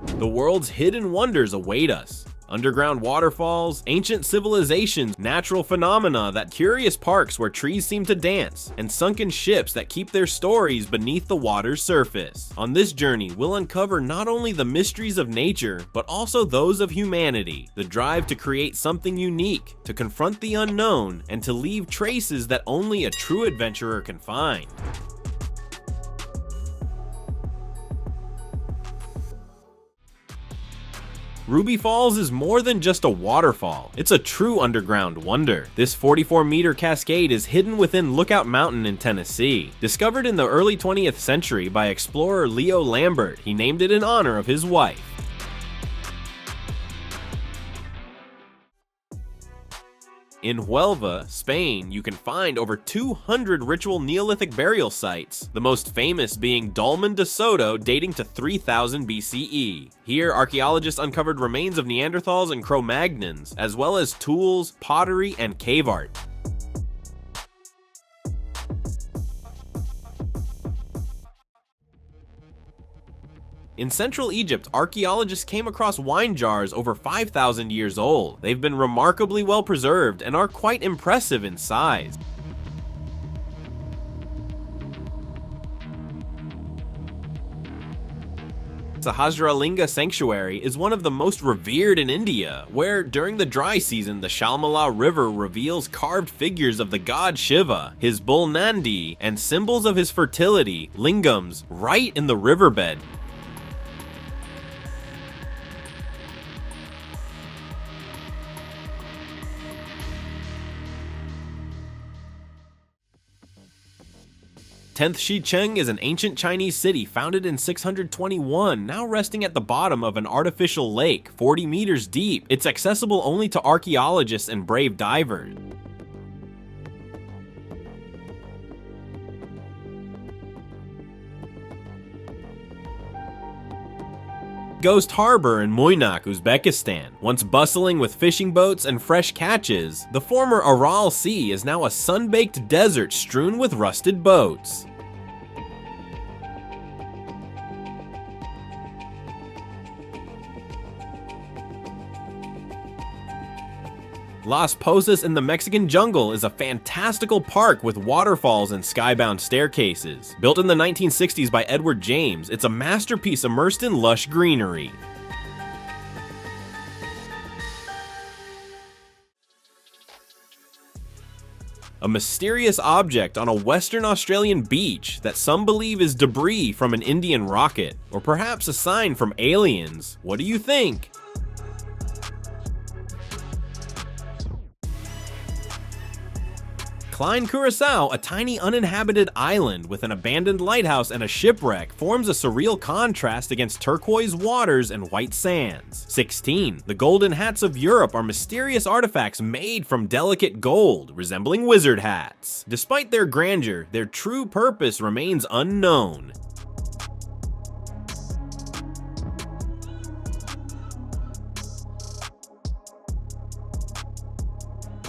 The world's hidden wonders await us. Underground waterfalls, ancient civilizations, natural phenomena that curious parks where trees seem to dance, and sunken ships that keep their stories beneath the water's surface. On this journey, we'll uncover not only the mysteries of nature, but also those of humanity, the drive to create something unique, to confront the unknown, and to leave traces that only a true adventurer can find. Ruby Falls is more than just a waterfall, it's a true underground wonder. This 44-meter cascade is hidden within Lookout Mountain in Tennessee. Discovered in the early 20th century by explorer Leo Lambert, he named it in honor of his wife. In Huelva, Spain, you can find over 200 ritual Neolithic burial sites, the most famous being Dolmen de Soto dating to 3000 BCE. Here, archaeologists uncovered remains of Neanderthals and Cro-Magnons, as well as tools, pottery, and cave art. In Central Egypt, archaeologists came across wine jars over 5,000 years old. They've been remarkably well preserved and are quite impressive in size. Sahasraralinga Sanctuary is one of the most revered in India, where during the dry season the Shalmala River reveals carved figures of the god Shiva, his bull Nandi, and symbols of his fertility, lingams, right in the riverbed. Tenth Shicheng is an ancient Chinese city founded in 621, now resting at the bottom of an artificial lake, 40 meters deep. It's accessible only to archaeologists and brave divers. Ghost Harbor in Moynak, Uzbekistan. Once bustling with fishing boats and fresh catches, the former Aral Sea is now a sun-baked desert strewn with rusted boats. Las Posas in the Mexican jungle is a fantastical park with waterfalls and skybound staircases. Built in the 1960s by Edward James, it's a masterpiece immersed in lush greenery. A mysterious object on a Western Australian beach that some believe is debris from an Indian rocket, or perhaps a sign from aliens. What do you think? Klein Curacao, a tiny uninhabited island with an abandoned lighthouse and a shipwreck, forms a surreal contrast against turquoise waters and white sands. 16. The golden hats of Europe are mysterious artifacts made from delicate gold, resembling wizard hats. Despite their grandeur, their true purpose remains unknown.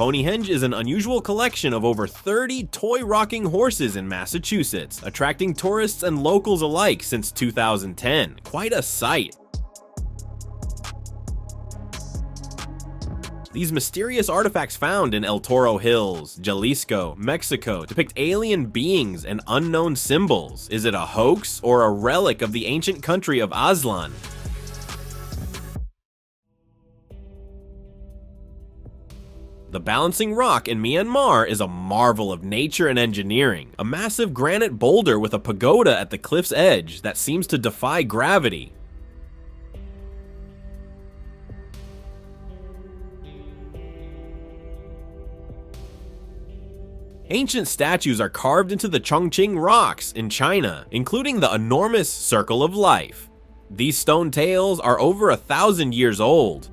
Stonehenge is an unusual collection of over 30 toy rocking horses in Massachusetts, attracting tourists and locals alike since 2010. Quite a sight. These mysterious artifacts found in El Toro Hills, Jalisco, Mexico depict alien beings and unknown symbols. Is it a hoax or a relic of the ancient country of Aslan? The Balancing Rock in Myanmar is a marvel of nature and engineering, a massive granite boulder with a pagoda at the cliff's edge that seems to defy gravity. Ancient statues are carved into the Chongqing rocks in China, including the enormous Circle of Life. These stone tails are over 1,000 years old.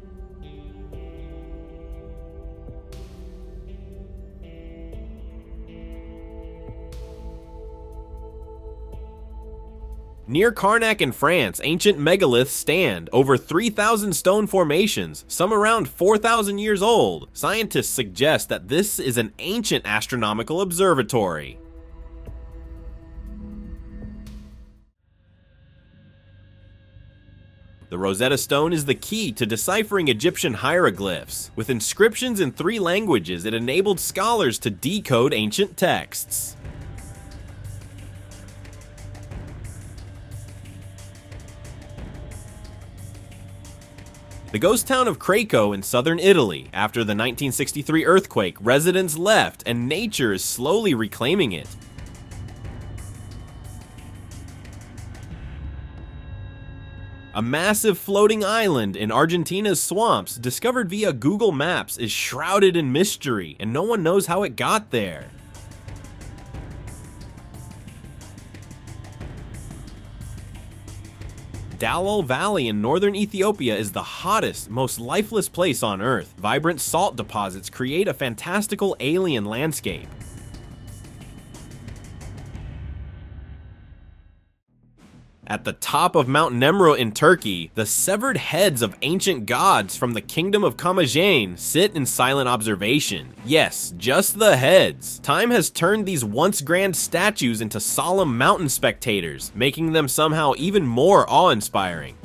Near Carnac in France, ancient megaliths stand, over 3,000 stone formations, some around 4,000 years old. Scientists suggest that this is an ancient astronomical observatory. The Rosetta Stone is the key to deciphering Egyptian hieroglyphs. With inscriptions in 3 languages, it enabled scholars to decode ancient texts. The ghost town of Craco in southern Italy. After the 1963 earthquake, residents left and nature is slowly reclaiming it. A massive floating island in Argentina's swamps, discovered via Google Maps, is shrouded in mystery, and no one knows how it got there. Dallol Valley in northern Ethiopia is the hottest, most lifeless place on Earth. Vibrant salt deposits create a fantastical alien landscape. At the top of Mount Nemrut in Turkey, the severed heads of ancient gods from the kingdom of Commagene sit in silent observation. Yes, just the heads. Time has turned these once grand statues into solemn mountain spectators, making them somehow even more awe-inspiring.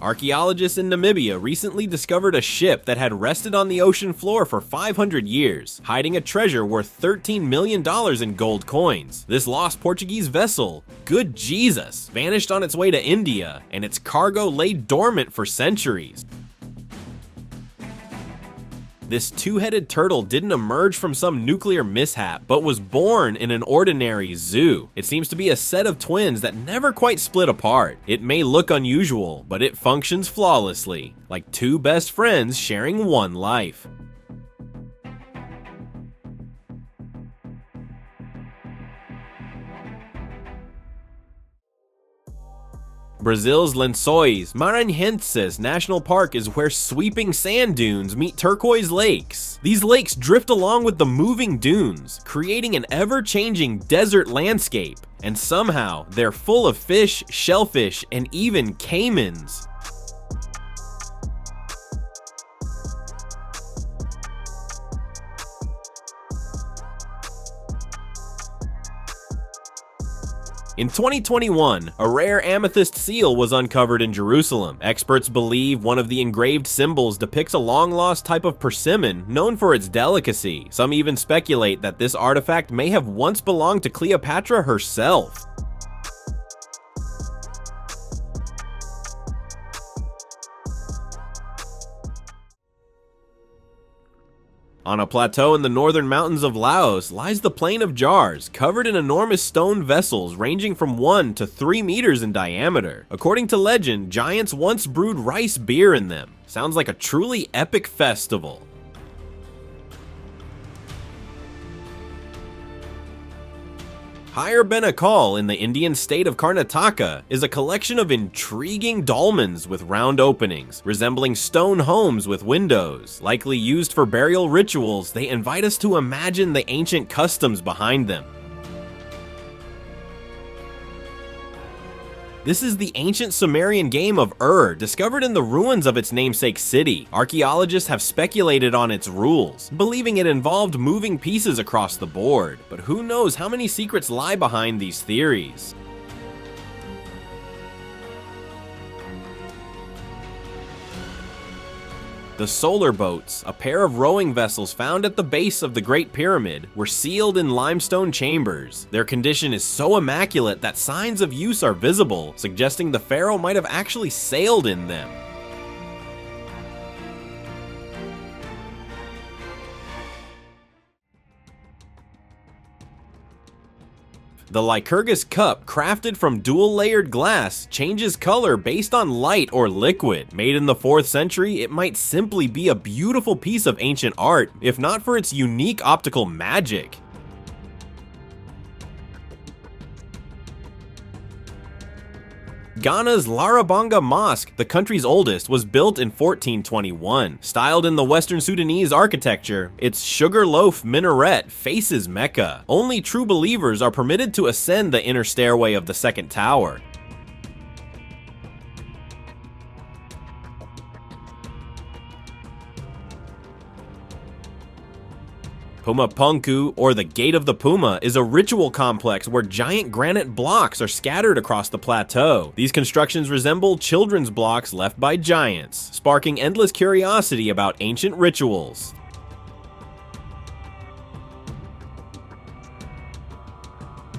Archaeologists in Namibia recently discovered a ship that had rested on the ocean floor for 500 years, hiding a treasure worth $13 million in gold coins. This lost Portuguese vessel, good Jesus, vanished on its way to India, and its cargo lay dormant for centuries. This 2-headed turtle didn't emerge from some nuclear mishap, but was born in an ordinary zoo. It seems to be a set of twins that never quite split apart. It may look unusual, but it functions flawlessly, like 2 best friends sharing one life. Brazil's Lençóis Maranhenses National Park is where sweeping sand dunes meet turquoise lakes. These lakes drift along with the moving dunes, creating an ever-changing desert landscape. And somehow, they're full of fish, shellfish, and even caimans. In 2021, a rare amethyst seal was uncovered in Jerusalem. Experts believe one of the engraved symbols depicts a long-lost type of persimmon known for its delicacy. Some even speculate that this artifact may have once belonged to Cleopatra herself. On a plateau in the northern mountains of Laos lies the Plain of Jars, covered in enormous stone vessels ranging from 1 to 3 meters in diameter. According to legend, giants once brewed rice beer in them. Sounds like a truly epic festival. Higher Benakal in the Indian state of Karnataka is a collection of intriguing dolmens with round openings, resembling stone homes with windows. Likely used for burial rituals, they invite us to imagine the ancient customs behind them. This is the ancient Sumerian game of discovered in the ruins of its namesake city. Archaeologists have speculated on its rules, believing it involved moving pieces across the board, but who knows how many secrets lie behind these theories. The solar boats, a pair of rowing vessels found at the base of the Great Pyramid, were sealed in limestone chambers. Their condition is so immaculate that signs of use are visible, suggesting the pharaoh might have actually sailed in them. The Lycurgus cup, crafted from dual-layered glass, changes color based on light or liquid. Made in the 4th century, it might simply be a beautiful piece of ancient art, if not for its unique optical magic. Ghana's Larabanga Mosque, the country's oldest, was built in 1421. Styled in the Western Sudanese architecture, its sugar loaf minaret faces Mecca. Only true believers are permitted to ascend the inner stairway of the second tower. Pumapunku, or the Gate of the Puma, is a ritual complex where giant granite blocks are scattered across the plateau. These constructions resemble children's blocks left by giants, sparking endless curiosity about ancient rituals.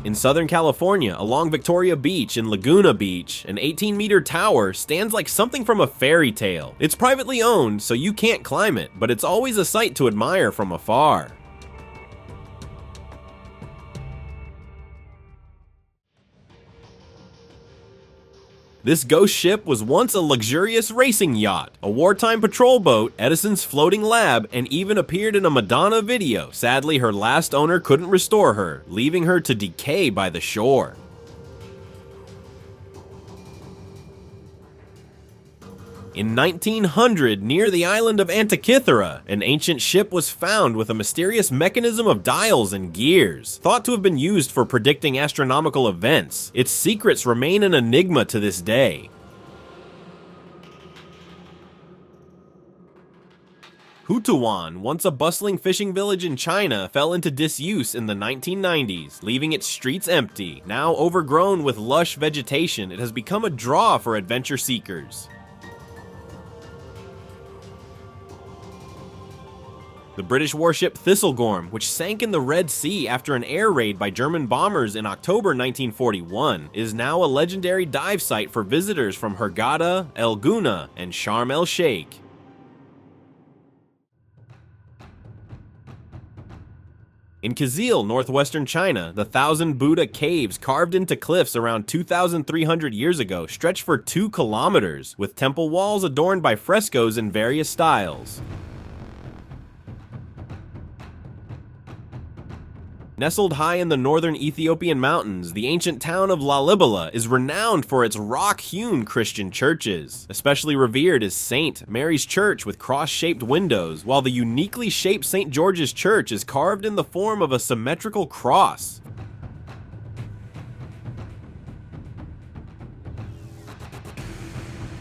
In Southern California, along Victoria Beach and Laguna Beach, an 18-meter tower stands like something from a fairy tale. It's privately owned, so you can't climb it, but it's always a sight to admire from afar. This ghost ship was once a luxurious racing yacht, a wartime patrol boat, Edison's floating lab, and even appeared in a Madonna video. Sadly, her last owner couldn't restore her, leaving her to decay by the shore. In 1900, near the island of Antikythera, an ancient ship was found with a mysterious mechanism of dials and gears, thought to have been used for predicting astronomical events. Its secrets remain an enigma to this day. Hutuan, once a bustling fishing village in China, fell into disuse in the 1990s, leaving its streets empty. Now overgrown with lush vegetation, it has become a draw for adventure seekers. The British warship Thistlegorm, which sank in the Red Sea after an air raid by German bombers in October 1941, is now a legendary dive site for visitors from Hurghada, El Gouna, and Sharm el-Sheikh. In Kizil, northwestern China, the Thousand Buddha caves carved into cliffs around 2,300 years ago stretch for 2 kilometers, with temple walls adorned by frescoes in various styles. Nestled high in the northern Ethiopian mountains, the ancient town of Lalibela is renowned for its rock-hewn Christian churches. Especially revered is St. Mary's Church with cross-shaped windows, while the uniquely shaped St. George's Church is carved in the form of a symmetrical cross.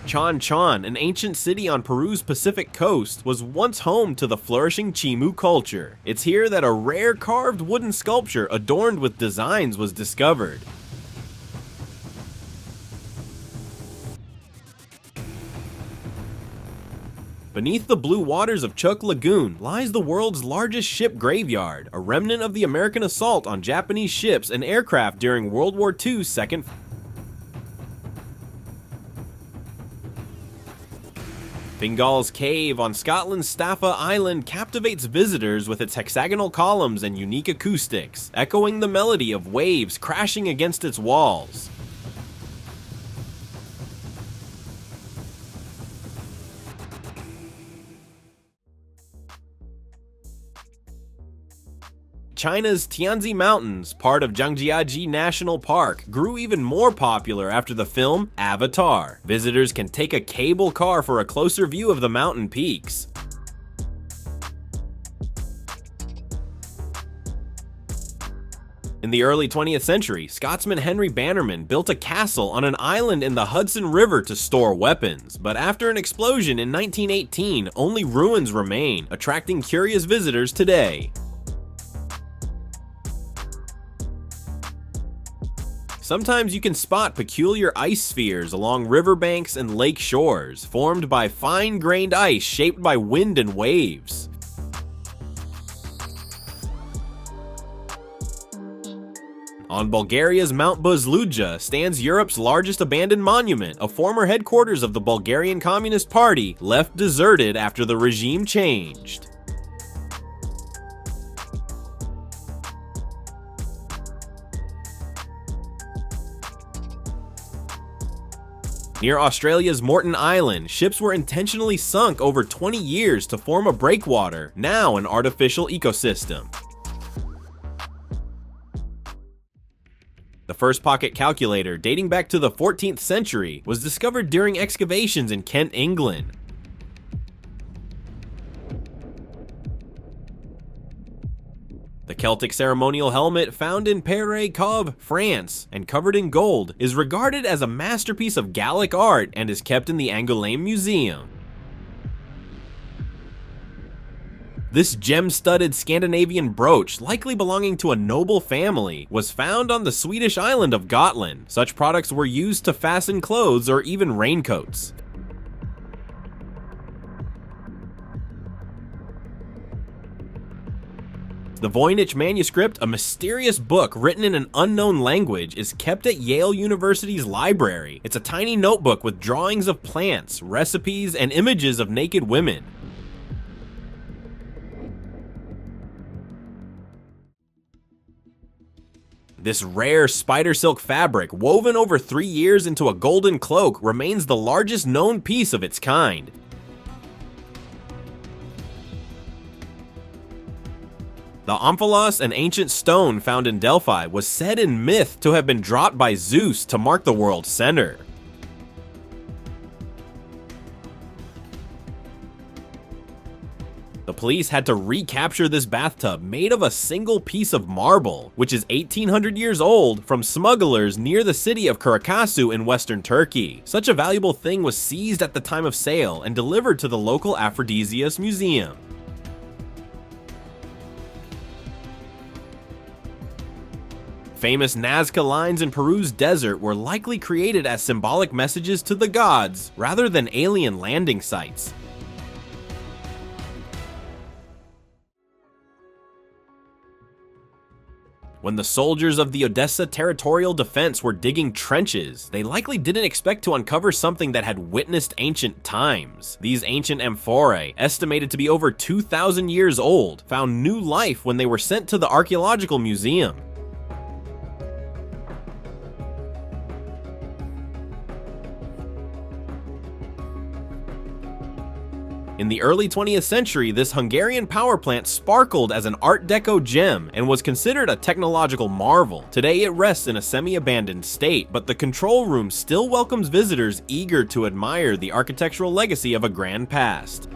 Chan Chan, an ancient city on Peru's Pacific coast, was once home to the flourishing Chimu culture. It's here that a rare carved wooden sculpture adorned with designs was discovered. Beneath the blue waters of Chuuk Lagoon lies the world's largest ship graveyard, a remnant of the American assault on Japanese ships and aircraft during World War II's Second. Fingal's Cave on Scotland's Staffa Island captivates visitors with its hexagonal columns and unique acoustics, echoing the melody of waves crashing against its walls. China's Tianzi Mountains, part of Zhangjiajie National Park, grew even more popular after the film Avatar. Visitors can take a cable car for a closer view of the mountain peaks. In the early 20th century, Scotsman Henry Bannerman built a castle on an island in the Hudson River to store weapons, but after an explosion in 1918, only ruins remain, attracting curious visitors today. Sometimes you can spot peculiar ice spheres along riverbanks and lake shores, formed by fine-grained ice shaped by wind and waves. On Bulgaria's Mount Buzluja stands Europe's largest abandoned monument, a former headquarters of the Bulgarian Communist Party, left deserted after the regime changed. Near Australia's Moreton Island, ships were intentionally sunk over 20 years to form a breakwater, now an artificial ecosystem. The first pocket calculator, dating back to the 14th century, was discovered during excavations in Kent, England. The Celtic ceremonial helmet, found in Péré-Cove, France, and covered in gold, is regarded as a masterpiece of Gallic art and is kept in the Angoulême Museum. This gem-studded Scandinavian brooch, likely belonging to a noble family, was found on the Swedish island of Gotland. Such products were used to fasten clothes or even raincoats. The Voynich manuscript, a mysterious book written in an unknown language, is kept at Yale University's library. It's a tiny notebook with drawings of plants, recipes, and images of naked women. This rare spider silk fabric, woven over 3 years into a golden cloak, remains the largest known piece of its kind. The omphalos, an ancient stone found in Delphi, was said in myth to have been dropped by Zeus to mark the world's center. The police had to recapture this bathtub made of a single piece of marble, which is 1800 years old, from smugglers near the city of Karakasu in western Turkey. Such a valuable thing was seized at the time of sale and delivered to the local Aphrodisias Museum. Famous Nazca lines in Peru's desert were likely created as symbolic messages to the gods, rather than alien landing sites. When the soldiers of the Odessa Territorial Defense were digging trenches, they likely didn't expect to uncover something that had witnessed ancient times. These ancient amphorae, estimated to be over 2,000 years old, found new life when they were sent to the Archaeological Museum. In the early 20th century, this Hungarian power plant sparkled as an Art Deco gem and was considered a technological marvel. Today it rests in a semi-abandoned state, but the control room still welcomes visitors eager to admire the architectural legacy of a grand past.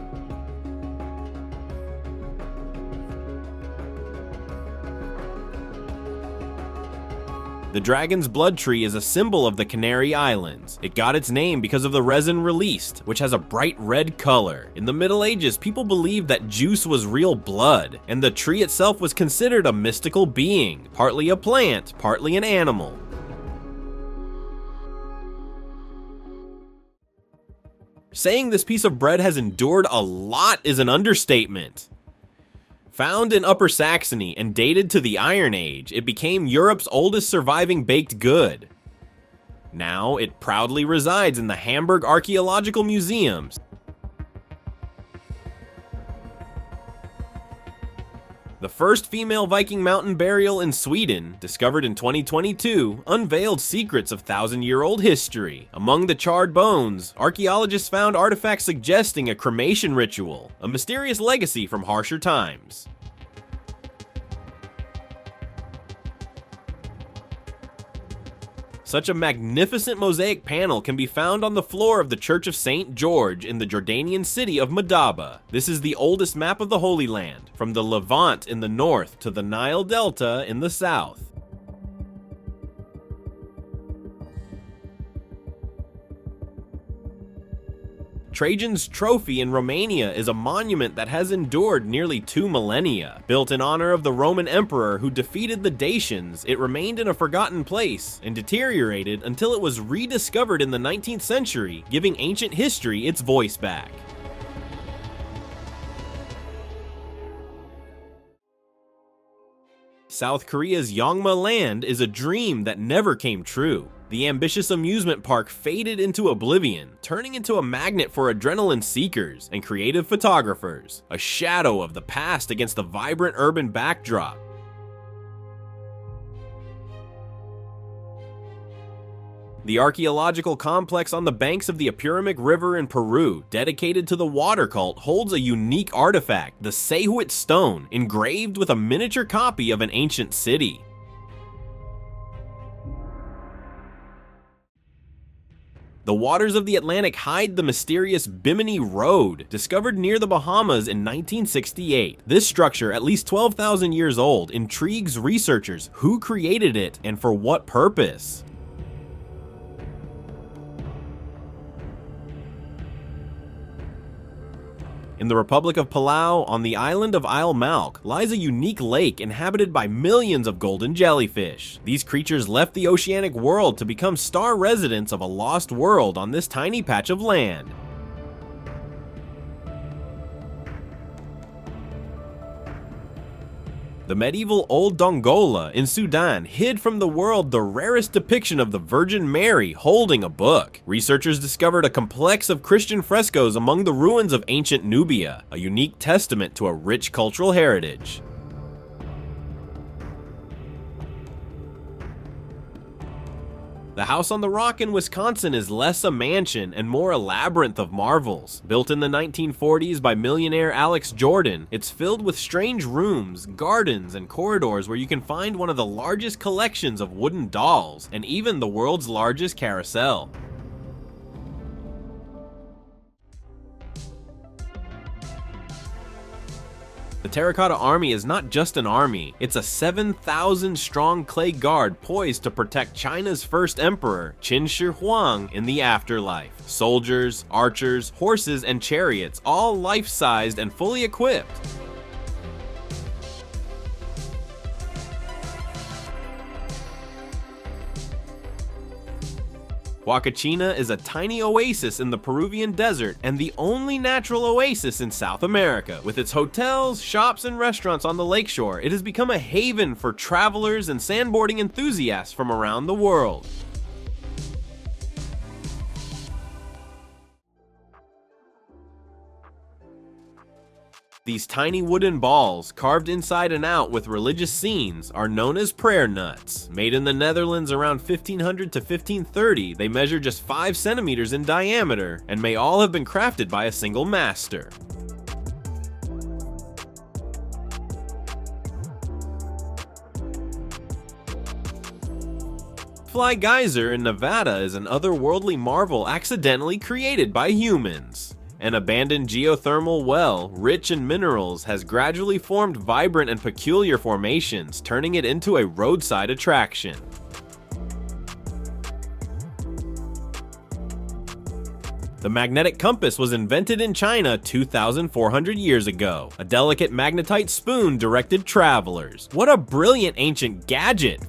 The dragon's blood tree is a symbol of the Canary Islands. It got its name because of the resin released, which has a bright red color. In the Middle Ages, people believed that juice was real blood, and the tree itself was considered a mystical being, partly a plant, partly an animal. Saying this piece of bread has endured a lot is an understatement. Found in Upper Saxony and dated to the Iron Age, it became Europe's oldest surviving baked good. Now, it proudly resides in the Hamburg Archaeological Museum. The first female Viking mountain burial in Sweden, discovered in 2022, unveiled secrets of thousand-year-old history. Among the charred bones, archaeologists found artifacts suggesting a cremation ritual, a mysterious legacy from harsher times. Such a magnificent mosaic panel can be found on the floor of the Church of St. George in the Jordanian city of Madaba. This is the oldest map of the Holy Land, from the Levant in the north to the Nile Delta in the south. Trajan's Trophy in Romania is a monument that has endured nearly 2 millennia. Built in honor of the Roman emperor who defeated the Dacians, it remained in a forgotten place and deteriorated until it was rediscovered in the 19th century, giving ancient history its voice back. South Korea's Yongma Land is a dream that never came true. The ambitious amusement park faded into oblivion, turning into a magnet for adrenaline seekers and creative photographers, a shadow of the past against the vibrant urban backdrop. The archaeological complex on the banks of the Apurimac River in Peru, dedicated to the water cult, holds a unique artifact, the Sehuit stone, engraved with a miniature copy of an ancient city. The waters of the Atlantic hide the mysterious Bimini Road, discovered near the Bahamas in 1968. This structure, at least 12,000 years old, intrigues researchers. Who created it and for what purpose? In the Republic of Palau, on the island of Isle Malk, lies a unique lake inhabited by millions of golden jellyfish. These creatures left the oceanic world to become star residents of a lost world on this tiny patch of land. The medieval Old Dongola in Sudan hid from the world the rarest depiction of the Virgin Mary holding a book. Researchers discovered a complex of Christian frescoes among the ruins of ancient Nubia, a unique testament to a rich cultural heritage. The house on the rock in Wisconsin is less a mansion and more a labyrinth of marvels. Built in the 1940s by millionaire Alex Jordan, it's filled with strange rooms, gardens, and corridors where you can find one of the largest collections of wooden dolls, and even the world's largest carousel. The Terracotta Army is not just an army, it's a 7,000 strong clay guard poised to protect China's first emperor, Qin Shi Huang, in the afterlife. Soldiers, archers, horses, and chariots, all life-sized and fully equipped. Huacachina is a tiny oasis in the Peruvian desert and the only natural oasis in South America. With its hotels, shops, and restaurants on the lakeshore, it has become a haven for travelers and sandboarding enthusiasts from around the world. These tiny wooden balls, carved inside and out with religious scenes, are known as prayer nuts. Made in the Netherlands around 1500 to 1530, they measure just 5 centimeters in diameter and may all have been crafted by a single master. Fly Geyser in Nevada is an otherworldly marvel accidentally created by humans. An abandoned geothermal well, rich in minerals, has gradually formed vibrant and peculiar formations, turning it into a roadside attraction. The magnetic compass was invented in China 2,400 years ago. A delicate magnetite spoon directed travelers. What a brilliant ancient gadget!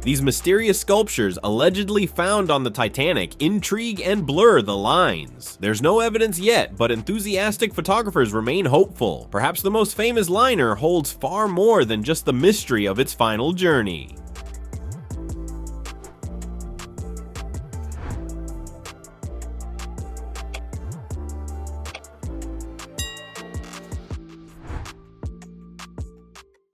These mysterious sculptures, allegedly found on the Titanic, intrigue and blur the lines. There's no evidence yet, but enthusiastic photographers remain hopeful. Perhaps the most famous liner holds far more than just the mystery of its final journey.